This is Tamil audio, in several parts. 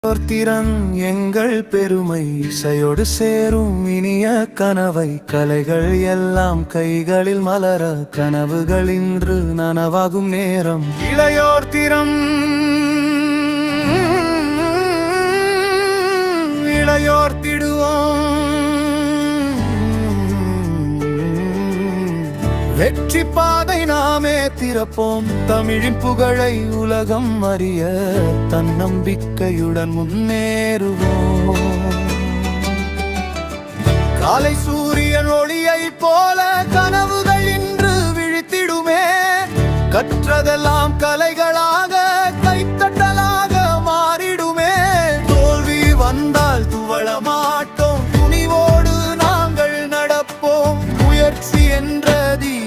திறன் எங்கள் பெருமை இசையோடு சேரும் இனிய கனவை கலைகள் எல்லாம் கைகளில் மலர கனவுகள் இன்று நனவாகும் நேரம் இளையோர் திறம் இளையோர் திடுவோம் வெற்றி பாதை நாமே திறப்போம் தமிழின் புகழை உலகம் அறிய தன்னம்பிக்கையுடன் முன்னேறுவோம் காலை சூரியன் ஒளியை போல கனவுகள் இன்று விழித்திடுமே கற்றதெல்லாம் கலைகளாக கைத்தட்டலாக மாறிடுமே தோல்வி வந்தால் துவள மாட்டோம் துணிவோடு நாங்கள் நடப்போம் முயற்சி என்ற தீபம்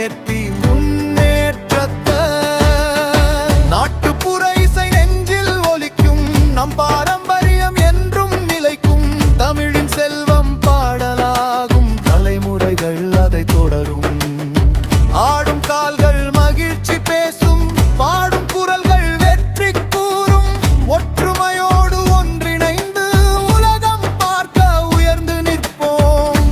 ஏற்றி முன்னேற்றத்தை நாட்டுப்புற இசை நெஞ்சில் ஒலிக்கும் நம் பாரம்பரியம் என்றும் நிலைக்கும் தமிழின் செல்வம் பாடலாகும் தலைமுறைகள் அதை தொடரும் ஆடும் கால்கள் மகிழ்ச்சி பேசும் பாடும் குரல்கள் வெற்றி கூறும் ஒற்றுமையோடு ஒன்றிணைந்து உலகம் பார்க்க உயர்ந்து நிற்போம்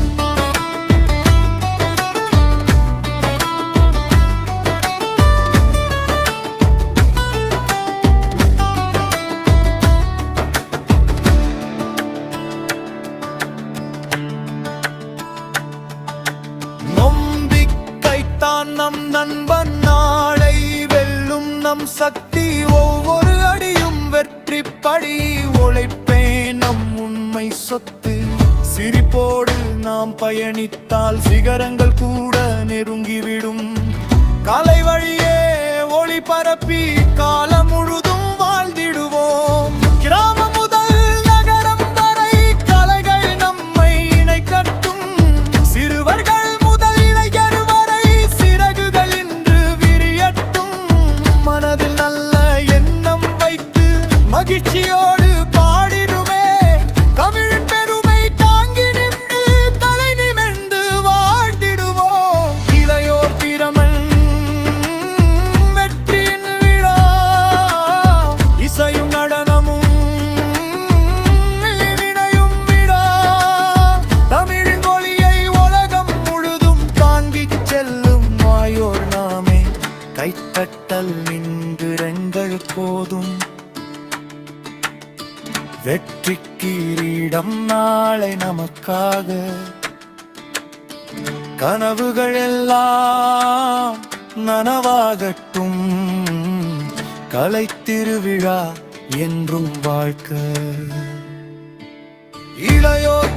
நம்பிக்கைத்தான் நம் நண்பன் நாளை வெல்லும் நம் சக்தி ஒவ்வொரு அடியும் வெற்றி படி உழைப்பே நம் உண்மை சொத்து சிரிப்போடு நாம் பயணித்தால் சிகரங்கள் கூட நெருங்கிவிடும் கலை வழியே ஒளி பரப்பி காலம் முழுதும் வாழ்ந்திடுவோம் கிராமம் முதல் நகரம் வரை கலைகள் நம்மை இணைக்கட்டும் சிறுவர்கள் முதல் இளைஞர் வரை சிறகுகள் இன்று விரியட்டும் மனதில் நல்ல எண்ணம் வைத்து மகிழ்ச்சியோடு பாடிடுமே தமிழின் பெருமை தாங்கி நின்று தலை நிமிர்ந்து வாழ்ந்திடுவோம் இளையோர் திறமன் வெற்றியின் விழா இசையும் நடனமும் வினையும் விழா தமிழின் மொழியை உலகம் முழுதும் தாங்கிச் செல்லும் மாயோர் நாமே கைத்தட்டல் நின்று எங்கள் போதும் வெற்றி கிரீடம் நாளை நமக்காக கனவுகள் எல்லாம் நனவாகட்டும் கலை திருவிழா என்றும் வாழ்க்கை இளையோர்